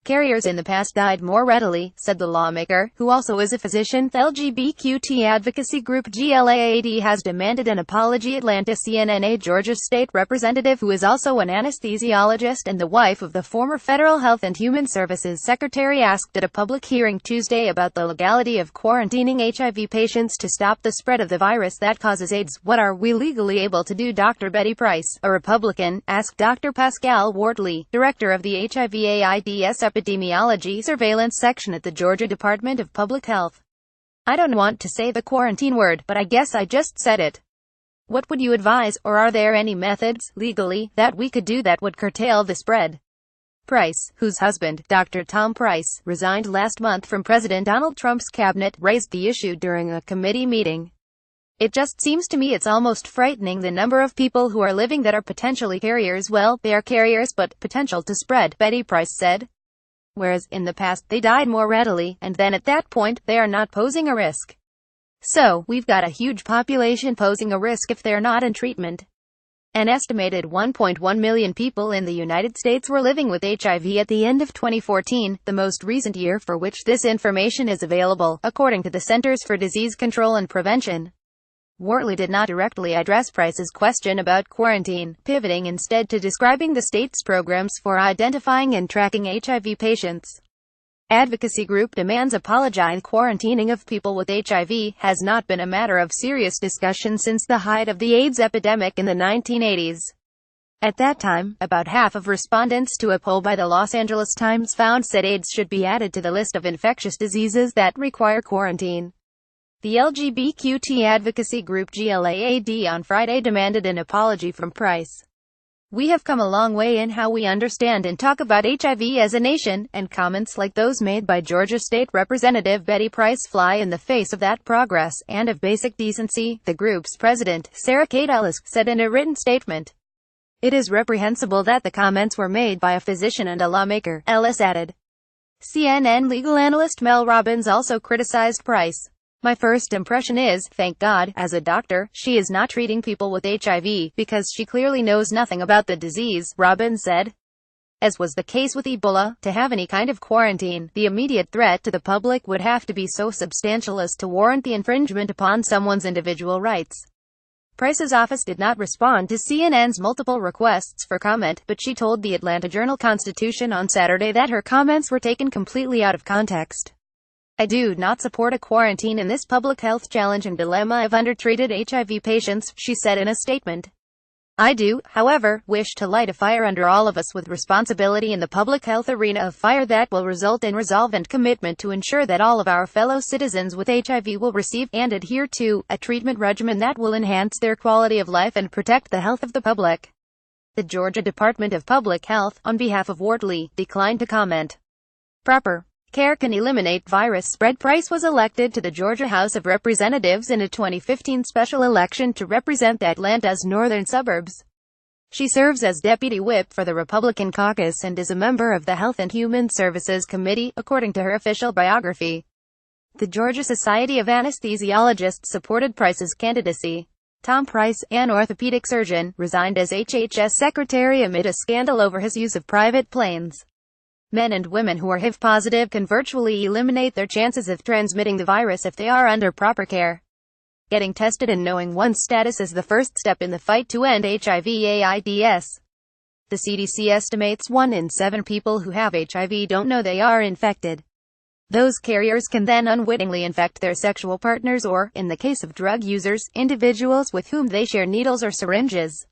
Carriers in the past died more readily, said the lawmaker, who also is a physician. The LGBTQ advocacy group GLAAD has demanded an apology. Atlanta CNN. Georgia state representative who is also an anesthesiologist and the wife of the former Federal Health and Human Services Secretary asked at a public hearing Tuesday about the legality of quarantining HIV patients to stop the spread of the virus that causes AIDS. What are we legally able to do? Dr. Betty Price, a Republican, asked Dr. Pascal Wortley, director of the HIV/AIDS Epidemiology Surveillance Section at the Georgia Department of Public Health. I don't want to say the quarantine word, but I guess I just said it. What would you advise, or are there any methods, legally, that we could do that would curtail the spread? Price, whose husband, Dr. Tom Price, resigned last month from President Donald Trump's cabinet, raised the issue during a committee meeting. It just seems to me it's almost frightening the number of people who are living that are potentially carriers. Well, they are carriers, but potential to spread, Betty Price said. Whereas, in the past, they died more readily, and then at that point, they are not posing a risk. So, we've got a huge population posing a risk if they're not in treatment. An estimated 1.1 million people in the United States were living with HIV at the end of 2014, the most recent year for which this information is available, according to the Centers for Disease Control and Prevention. Wortley did not directly address Price's question about quarantine, pivoting instead to describing the state's programs for identifying and tracking HIV patients. Advocacy group demands apologize. Quarantining of people with HIV has not been a matter of serious discussion since the height of the AIDS epidemic in the 1980s. At that time, about half of respondents to a poll by the Los Angeles Times found said AIDS should be added to the list of infectious diseases that require quarantine. The LGBTQ advocacy group GLAAD on Friday demanded an apology from Price. We have come a long way in how we understand and talk about HIV as a nation, and comments like those made by Georgia State Representative Betty Price fly in the face of that progress, and of basic decency, the group's president, Sarah Kate Ellis, said in a written statement. It is reprehensible that the comments were made by a physician and a lawmaker, Ellis added. CNN legal analyst Mel Robbins also criticized Price. My first impression is, thank God, as a doctor, she is not treating people with HIV, because she clearly knows nothing about the disease, Robbins said. As was the case with Ebola, to have any kind of quarantine, the immediate threat to the public would have to be so substantial as to warrant the infringement upon someone's individual rights. Price's office did not respond to CNN's multiple requests for comment, but she told the Atlanta Journal-Constitution on Saturday that her comments were taken completely out of context. I do not support a quarantine in this public health challenge and dilemma of undertreated HIV patients, she said in a statement. I do, however, wish to light a fire under all of us with responsibility in the public health arena, a fire that will result in resolve and commitment to ensure that all of our fellow citizens with HIV will receive and adhere to a treatment regimen that will enhance their quality of life and protect the health of the public. The Georgia Department of Public Health, on behalf of Wortley, declined to comment. Proper care can eliminate virus spread. Price was elected to the Georgia House of Representatives in a 2015 special election to represent Atlanta's northern suburbs. She serves as deputy whip for the Republican caucus and is a member of the Health and Human Services Committee, according to her official biography. The Georgia Society of Anesthesiologists supported Price's candidacy. Tom Price, an orthopedic surgeon, resigned as HHS secretary amid a scandal over his use of private planes. Men and women who are HIV positive can virtually eliminate their chances of transmitting the virus if they are under proper care. Getting tested and knowing one's status is the first step in the fight to end HIV/AIDS. The CDC estimates 1 in 7 people who have HIV don't know they are infected. Those carriers can then unwittingly infect their sexual partners or, in the case of drug users, individuals with whom they share needles or syringes.